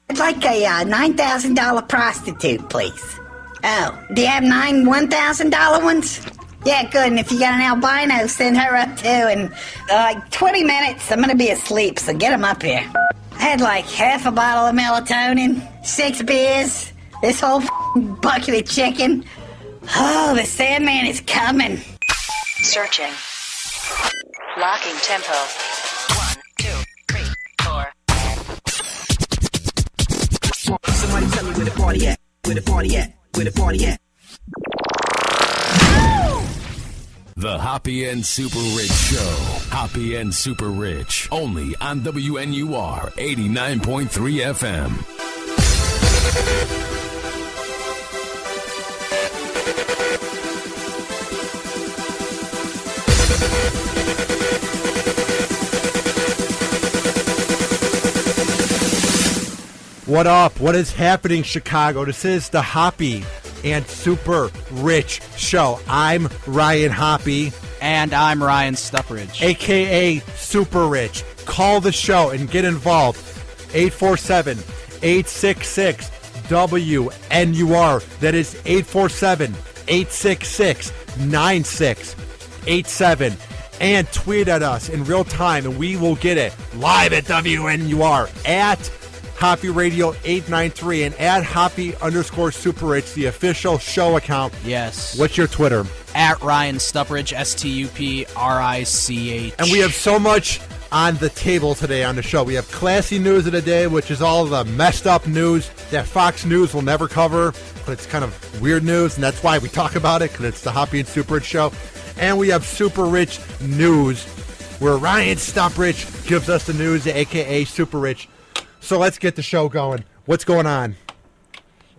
I'd like a $9,000 prostitute, please. Oh, do you have 9 $1,000 ones? Yeah, good. And if you got an albino, send her up too. And like 20 minutes, I'm gonna be asleep, so get them up here. I had like half a bottle of melatonin, 6 beers, this whole bucket of chicken. Oh, the Sandman is coming. Searching. Locking tempo. 1, 2, 3, 4. Somebody tell me where the party at. Where the party at. Where the party at. The Hoppe and Super Rich Show. Hoppe and Super Rich. Only on WNUR 89.3 FM. What up? What is happening, Chicago? This is the Hoppe and Super Rich Show. I'm Ryan Hoppe. And I'm Ryan SuperRICH. A.K.A. Super Rich. Call the show and get involved. 847-866-WNUR. That is 847-866-9687. And tweet at us in real time, and we will get it live at WNUR at Hoppe Radio 893 and at Hoppe_SuperRich, the official show account. Yes. What's your Twitter? At Ryan SuperRICH, STUPRICH. And we have so much on the table today on the show. We have classy news of the day, which is all the messed up news that Fox News will never cover, but it's kind of weird news, and that's why we talk about it, because it's the Hoppe and Super Rich Show. And we have Super Rich News, where Ryan SuperRICH gives us the news, a.k.a. Super Rich. So let's get the show going. What's going on?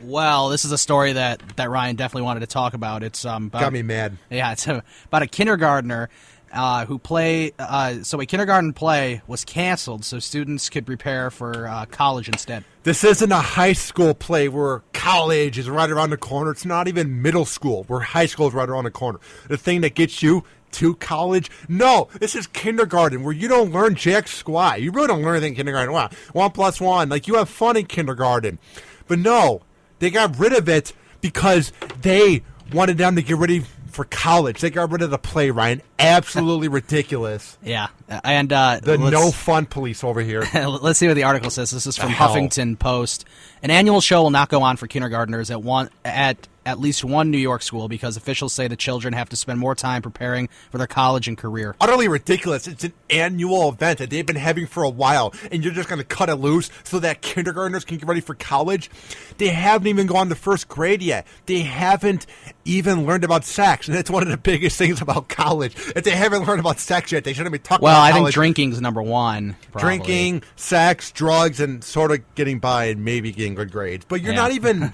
Well, this is a story that Ryan definitely wanted to talk about. It's got me mad. Yeah, it's about a kindergartner who so a kindergarten play was canceled so students could prepare for college instead. This isn't a high school play where college is right around the corner. It's not even middle school where high school is right around the corner. The thing that gets you to college? No, this is kindergarten where you don't learn jack squat. You really don't learn anything in kindergarten. Wow, 1 + 1. Like, you have fun in kindergarten. But no, they got rid of it because they wanted them to get ready for college. They got rid of the play, Ryan. Absolutely ridiculous. Yeah, and the no fun police over here. Let's see what the article says. This is from Huffington Post. An annual show will not go on for kindergartners at least one New York school because officials say the children have to spend more time preparing for their college and career. Utterly ridiculous. It's an annual event that they've been having for a while, and you're just going to cut it loose so that kindergartners can get ready for college? They haven't even gone to first grade yet. They haven't even learned about sex, and that's one of the biggest things about college. If they haven't learned about sex yet, they shouldn't be talking about college. Well, I think drinking's number one, probably. Drinking, sex, drugs, and sort of getting by and maybe getting good grades. But you're not even...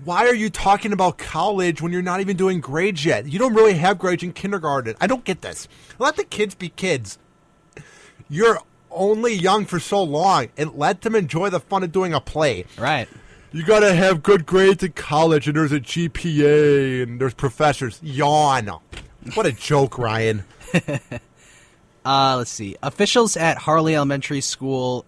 Why are you talking about college when you're not even doing grades yet? You don't really have grades in kindergarten. I don't get this. Let the kids be kids. You're only young for so long, and let them enjoy the fun of doing a play. Right. You got to have good grades in college, and there's a GPA, and there's professors. Yawn. What a joke, Ryan. Let's see. Officials at Harley Elementary School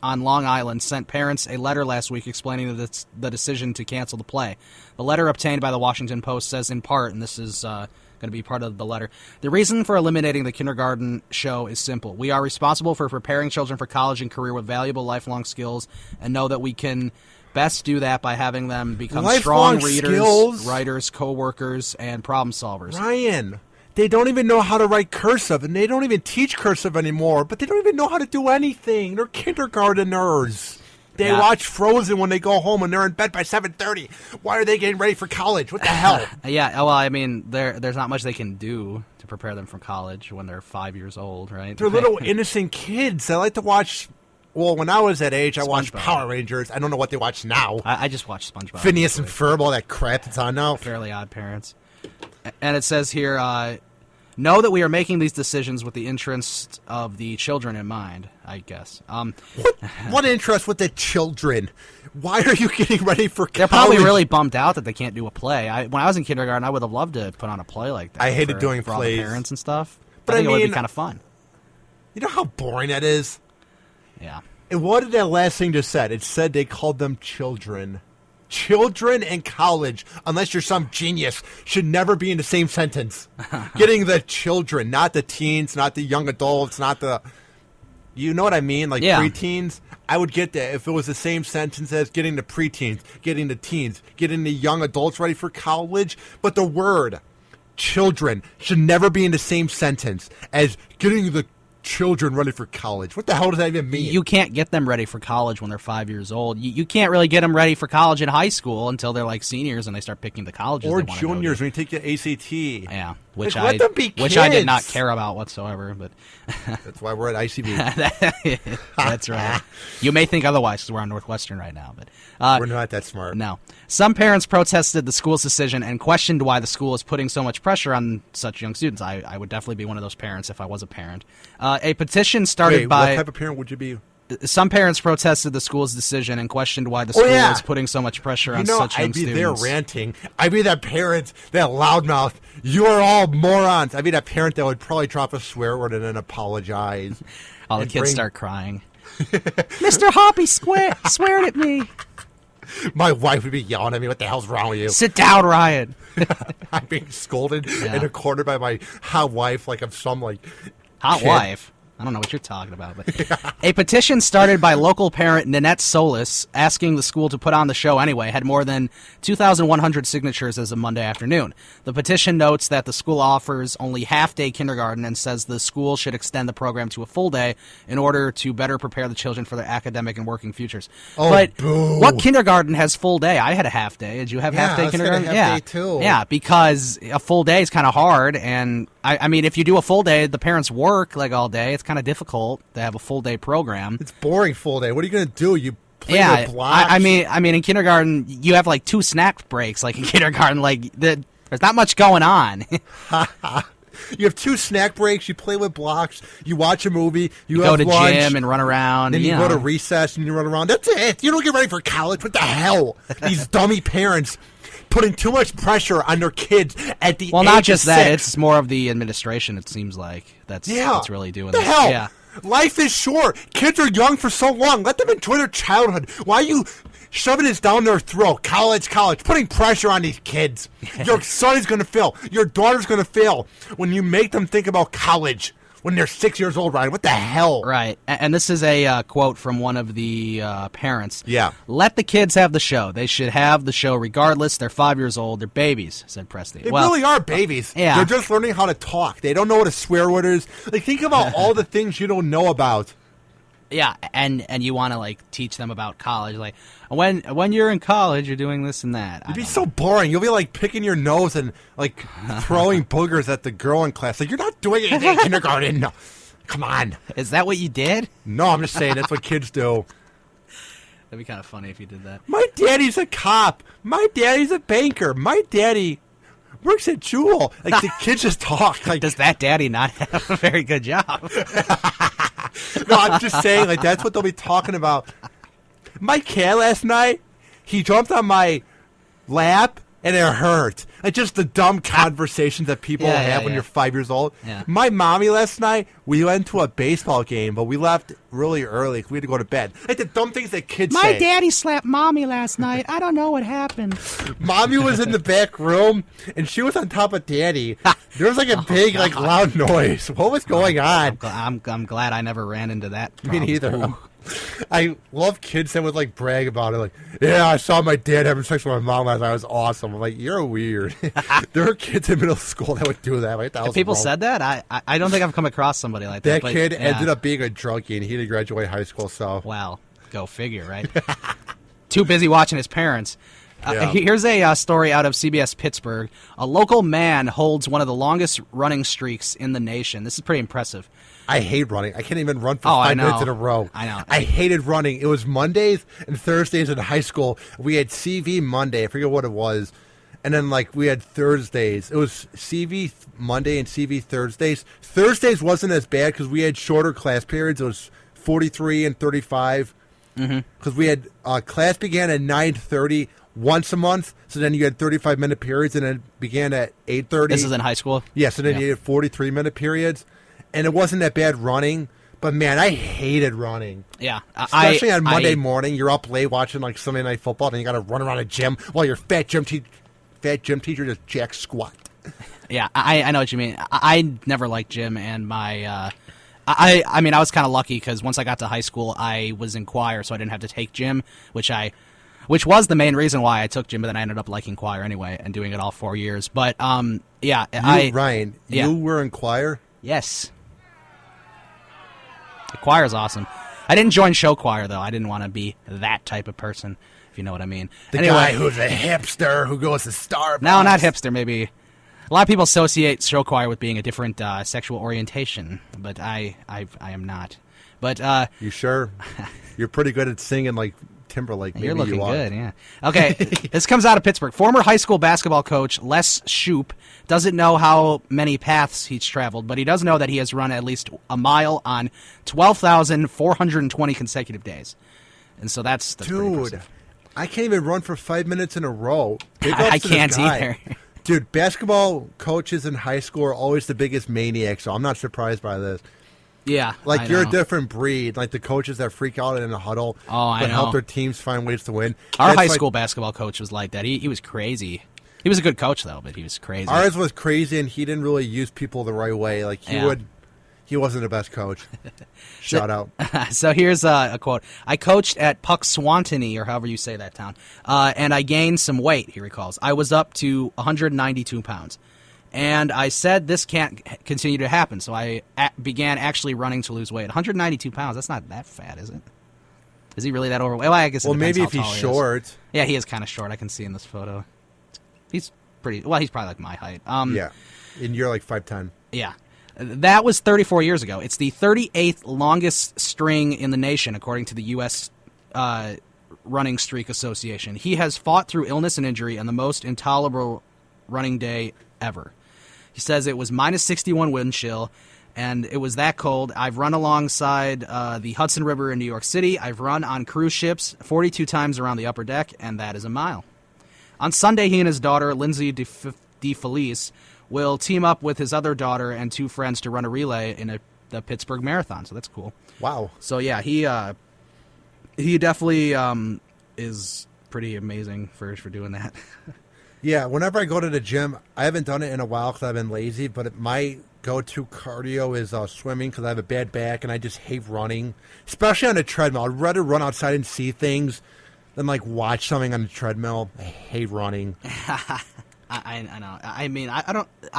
on Long Island sent parents a letter last week explaining the decision to cancel the play. The letter obtained by the Washington Post says in part, and this is going to be part of the letter, the reason for eliminating the kindergarten show is simple. We are responsible for preparing children for college and career with valuable lifelong skills and know that we can best do that by having them become strong readers, writers, co-workers, and problem solvers. Ryan, they don't even know how to write cursive, and they don't even teach cursive anymore, but they don't even know how to do anything. They're kindergarteners. They watch Frozen when they go home, and they're in bed by 7:30. Why are they getting ready for college? What the hell? Yeah, well, I mean, there's not much they can do to prepare them for college when they're 5 years old, right? They're little innocent kids. I like to watch... Well, when I was that age, I watched Power Rangers. I don't know what they watch now. I just watched SpongeBob. Phineas and Ferb, all that crap that's on now. Fairly Odd Parents. And it says here, know that we are making these decisions with the interest of the children in mind, I guess. What interest with the children? Why are you getting ready for college? They're probably really bummed out that they can't do a play. When I was in kindergarten, I would have loved to put on a play like that. I hated doing for plays. All the parents and stuff. But I think it would be kind of fun. You know how boring that is? Yeah. And what did that last thing just said? It said they called them children. Children in college, unless you're some genius, should never be in the same sentence. Getting the children, not the teens, not the young adults, not the... You know what I mean? Like preteens? I would get that if it was the same sentence as getting the preteens, getting the teens, getting the young adults ready for college. But the word children should never be in the same sentence as getting the children ready for college. What the hell does that even mean? You can't get them ready for college when they're 5 years old. You can't really get them ready for college in high school until they're like seniors and they start picking the colleges. Or they wanna juniors go when you take your ACT. Yeah, which Like, let them be I did not kids. care about whatsoever. But That's why we're at ICB. that's right. You may think otherwise because we're on Northwestern right now, but We're not that smart. no. Some parents protested the school's decision and questioned why the school is putting so much pressure on such young students. I would definitely be one of those parents if I was a parent. A petition started Wait, by... what type of parent would you be? Some parents protested the school's decision and questioned why the school is putting so much pressure on such young I'd be students. there ranting. I'd be that parent, that loudmouth. You are all morons. I'd be that parent that would probably drop a swear word and then apologize. All the and kids start crying. Mr. Hoppe swearing at me. My wife would be yelling at me. What the hell's wrong with you? Sit down, Ryan. I'm being scolded in a corner by my hot wife like I'm some like Hot kid. wife. I don't know what you're talking about, but a petition started by local parent Nanette Solis asking the school to put on the show anyway had more than 2,100 signatures as of Monday afternoon. The petition notes that the school offers only half-day kindergarten and says the school should extend the program to a full day in order to better prepare the children for their academic and working futures. Oh, but boo. what kindergarten has full day? I had a half day. Did you have half-day I was kindergarten? gonna have day too. Yeah, because a full day is kind of hard, and I mean, if you do a full day, the parents work like all day. It's kind of difficult to have a full day program. It's boring full day. What are you gonna do? You play Yeah, with blocks? I mean, in kindergarten, you have like 2 snack breaks. Like in kindergarten, like there's not much going on. You have 2 snack breaks. You play with blocks. You watch a movie. You go have to lunch, gym and run around. Then you know. go to recess and you run around. That's it. You don't get ready for college. What the hell? These dummy parents putting too much pressure on their kids at the Well, age not of just that. 6. It's more of the administration. It seems like that's really doing What the this. hell? Yeah. Life is short. Kids are young for so long. Let them enjoy their childhood. Why are you shoving this down their throat? College, putting pressure on these kids. Your son is going to fail. Your daughter's going to fail when you make them think about college when they're 6 years old, Ryan. What the hell? Right. And this is a quote from one of the parents. Yeah. Let the kids have the show. They should have the show regardless. They're 5 years old. They're babies, said Presti. They really are babies. Yeah. They're just learning how to talk. They don't know what a swear word is. Like, think about all the things you don't know about. Yeah, and you want to like teach them about college, like when you're in college, you're doing this and that. It'd be so boring. You'll be like picking your nose and like throwing boogers at the girl in class. Like, you're not doing anything in kindergarten. No. Come on. Is that what you did? No, I'm just saying that's what kids do. That'd be kind of funny if you did that. My daddy's a cop. My daddy's a banker. My daddy works at Jewel. Like, the kids just talk. Like, Does that daddy not have a very good job? no, I'm just saying, like, that's what they'll be talking about. My cat last night, he jumped on my lap and it hurt. Like, just the dumb conversations that people have when you're 5 years old. Yeah. My mommy last night, we went to a baseball game, but we left really early because we had to go to bed. Like, the dumb things that kids say. daddy slapped mommy last night. I don't know what happened. Mommy was in the back room, and she was on top of Daddy. There was like a big, like, loud noise. What was going on? I'm glad I never ran into that. Me problem. neither. I love kids that would, like, brag about it. Like, yeah, I saw my dad having sex with my mom last night. It was awesome. I'm like, you're weird. There are kids in middle school that would do that. Like, that was People wrong. said that? I don't think I've come across somebody like that. That but, kid yeah. ended up being a drunkie, and he didn't graduate high school, so. Well, go figure, right? Too busy watching his parents. Yeah. Here's a story out of CBS Pittsburgh. A local man holds one of the longest running streaks in the nation. This is pretty impressive. I hate running. I can't even run for I 5 minutes know. in a row. I know. I hated running. It was Mondays and Thursdays in high school. We had CV Monday. I forget what it was. And then, like, we had Thursdays. It was CV Monday and CV Thursdays. Thursdays wasn't as bad because we had shorter class periods. It was 43 and 35. Because we had class began at 9:30 once a month. So then you had 35-minute periods, and it began at 8:30. This is in high school? Yes, and then Yeah. you had 43-minute periods. And it wasn't that bad running, But man, I hated running. Yeah, Especially on Monday morning, you're up late watching like Sunday Night Football, and you got to run around a gym while your fat gym teacher just jack squat. Yeah, I know what you mean. I never liked gym, and my I mean, I was kind of lucky because once I got to high school, I was in choir, so I didn't have to take gym, which was the main reason why I took gym. But then I ended up liking choir anyway and doing it all 4 years. But yeah, Ryan, yeah. You were in choir? Yes. The choir is awesome. I didn't join show choir, though. I didn't want to be that type of person, if you know what I mean. The guy who's a hipster who goes to Starbucks. No, not hipster, maybe. A lot of people associate show choir with being a different sexual orientation, but I am not. But you sure? You're pretty good at singing like Timberlake. Maybe you're looking you are. good, yeah. Okay, this comes out of Pittsburgh. Former high school basketball coach Les Shoup doesn't know how many paths he's traveled, but he does know that he has run at least a mile on 12,420 consecutive days. And so that's pretty impressive. I can't even run for 5 minutes in a row. I can't either. Dude, basketball coaches in high school are always the biggest maniacs, so I'm not surprised by this. Yeah. Like, you're a different breed. Like, the coaches that freak out in a huddle but help their teams find ways to win. Our high school basketball coach was like that. He was crazy. He was a good coach, though, but he was crazy. Ours was crazy, and he didn't really use people the right way. Like, he wasn't the best coach. Shout out. So here's a quote. I coached at Puxswantoney, or however you say that town, and I gained some weight, he recalls. I was up to 192 pounds. And I said this can't continue to happen, so I began actually running to lose weight. 192 pounds, that's not that fat, is it? Is he really that overweight? Well, I guess it depends maybe how if he's tall he short. is. Yeah, he is kind of short. I can see in this photo. He's pretty... Well, he's probably like my height. Yeah, and you're like 5'10". Yeah. That was 34 years ago. It's the 38th longest string in the nation, according to the U.S. Running Streak Association. He has fought through illness and injury on the most intolerable running day ever. He says it was minus 61 wind chill, and it was that cold. I've run alongside the Hudson River in New York City. I've run on cruise ships 42 times around the upper deck, and that is a mile. On Sunday, he and his daughter, Lindsay DeFelice, will team up with his other daughter and two friends to run a relay in the Pittsburgh Marathon, so that's cool. Wow. So, yeah, he definitely is pretty amazing for doing that. Yeah, whenever I go to the gym, I haven't done it in a while because I've been lazy, but my go-to cardio is swimming because I have a bad back and I just hate running, especially on a treadmill. I'd rather run outside and see things than, like, watch something on the treadmill. I hate running. I know. I mean, I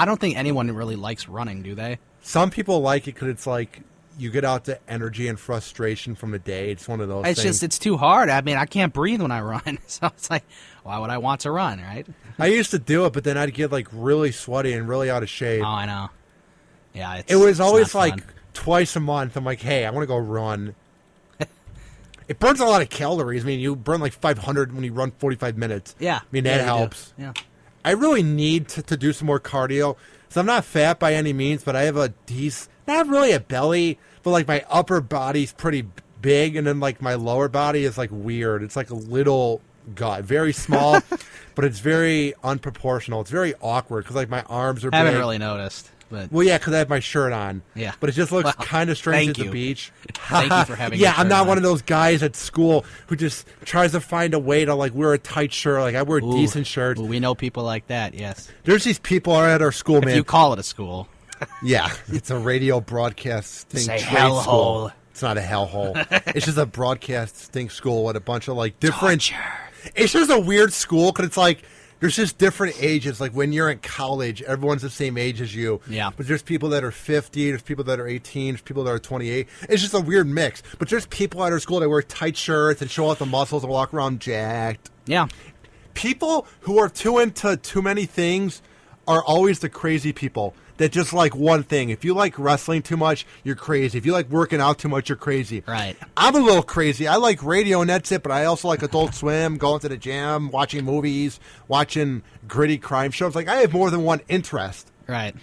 don't think anyone really likes running, do they? Some people like it because it's like you get out the energy and frustration from the day. It's one of those things. It's too hard. I mean, I can't breathe when I run. So it's like, why would I want to run, right? I used to do it, but then I'd get like really sweaty and really out of shape. Oh, I know. Yeah, it was always like twice a month. I'm like, hey, I want to go run. It burns a lot of calories. I mean, you burn like 500 when you run 45 minutes. Yeah. I mean, that helps. Yeah. I really need to do some more cardio. So I'm not fat by any means, but I have not really a belly, but like my upper body's pretty big, and then like my lower body is like weird. It's like a little gut, very small, but it's very unproportional. It's very awkward because like my arms are big. I haven't really noticed. But well, yeah, because I have my shirt on. Yeah. But it just looks kind of strange at the beach. Thank you for having Yeah, your I'm not shirt one on. of those guys at school who just tries to find a way to like wear a tight shirt. Like I wear decent shirts. Ooh, we know people like that, yes. There's these people at our school, man. If you call it a school. Yeah, it's a radio broadcasting Say trade hellhole. school. It's not a hellhole. It's just a broadcasting school with a bunch of like different... Torture. It's just a weird school because it's like there's just different ages. Like when you're in college, everyone's the same age as you. Yeah. But there's people that are 50, there's people that are 18, there's people that are 28. It's just a weird mix. But there's people at our school that wear tight shirts and show off the muscles and walk around jacked. Yeah. People who are too into too many things are always the crazy people that just like one thing. If you like wrestling too much, you're crazy. If you like working out too much, you're crazy. Right. I'm a little crazy. I like radio and that's it, but I also like Adult Swim, going to the gym, watching movies, watching gritty crime shows. Like I have more than one interest. Right.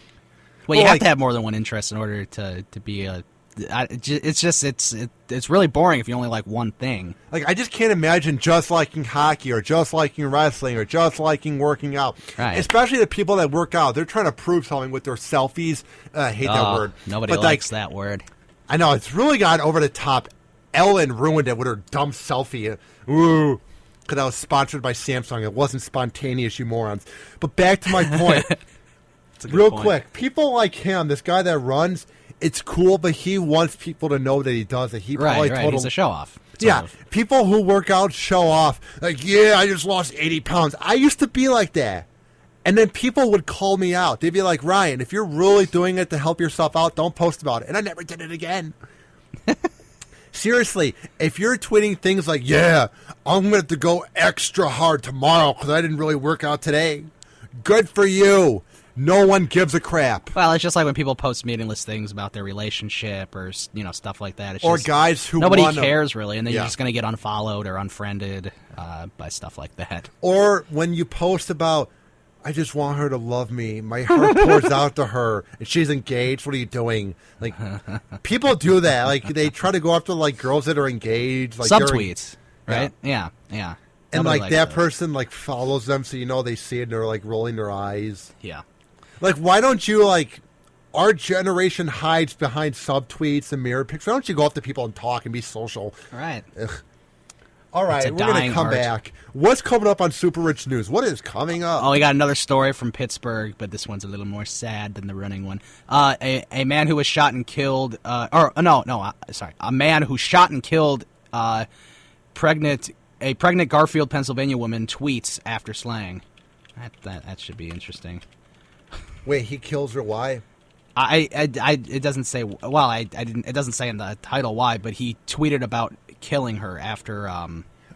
Well, you have to have more than one interest in order to be a... It's really boring if you only like one thing. Like I just can't imagine just liking hockey or just liking wrestling or just liking working out. Right. Especially the people that work out. They're trying to prove something with their selfies. I hate that word. Nobody but likes that word. I know, it's really got over the top. Ellen ruined it with her dumb selfie. Ooh. Because I was sponsored by Samsung. It wasn't spontaneous, you morons. But back to my point. Real quick. People like him, this guy that runs, it's cool, but he wants people to know that he does it. He probably right. He's a show-off. Yeah, people who work out show off. Like, yeah, I just lost 80 pounds. I used to be like that. And then people would call me out. They'd be like, Ryan, if you're really doing it to help yourself out, don't post about it. And I never did it again. Seriously, if you're tweeting things like, yeah, I'm going to have to go extra hard tomorrow because I didn't really work out today, good for you. No one gives a crap. Well, it's just like when people post meaningless things about their relationship or, stuff like that. It's or just, guys who nobody cares really, and then Yeah. you're just going to get unfollowed or unfriended by stuff like that. Or when you post about, I just want her to love me. My heart pours out to her, and she's engaged. What are you doing? Like, people do that. Like, they try to go after like girls that are engaged. Like Subtweets, right? Yeah. And Nobody like likes that those. person like follows them, so they see it, and they're like rolling their eyes. Yeah. Like, why don't you like? Our generation hides behind subtweets and mirror pictures. Why don't you go up to people and talk and be social? All right. All right, It's a we're going to dying come art. back. What's coming up on Super Rich News? What is coming up? Oh, we got another story from Pittsburgh, but this one's a little more sad than the running one. A man who was shot and killed, a man who shot and killed a pregnant Garfield, Pennsylvania woman tweets after slaying. That should be interesting. Wait, he kills her. Why? It doesn't say. Well, I didn't. It doesn't say in the title why, but he tweeted about killing her after.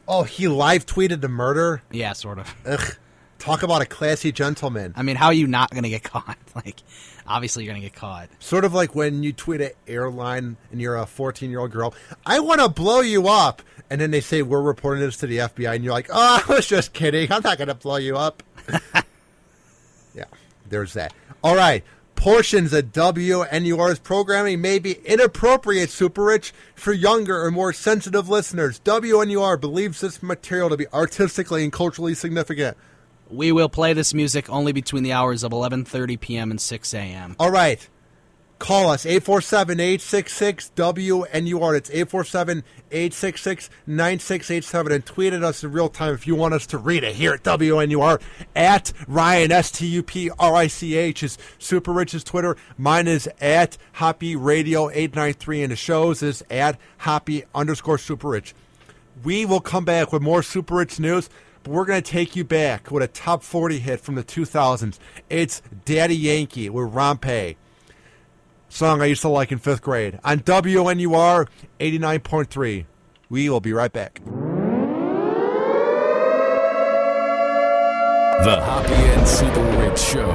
Oh, he live tweeted the murder? Yeah, sort of. Ugh. Talk about a classy gentleman. I mean, how are you not going to get caught? Like, obviously you're going to get caught. Sort of like when you tweet an airline and you're a 14-year-old girl, I want to blow you up. And then they say, we're reporting this to the FBI. And you're like, oh, I was just kidding. I'm not going to blow you up. Yeah, there's that. All right. Portions of WNUR's programming may be inappropriate, Super Rich, for younger or more sensitive listeners. WNUR believes this material to be artistically and culturally significant. We will play this music only between the hours of 11:30 p.m. and 6 a.m. All right. Call us, 847-866-WNUR. It's 847-866-9687. And tweet at us in real time if you want us to read it here at WNUR. At Ryan, STUPRICH is Super Rich's Twitter. Mine is at Hoppe Radio 893. And the show's is at Hoppe_Super Rich. We will come back with more Super Rich news, but we're going to take you back with a top 40 hit from the 2000s. It's Daddy Yankee with Rompe. Song I used to like in 5th grade. On WNUR 89.3. We will be right back. The Hoppe and Super Rich Show.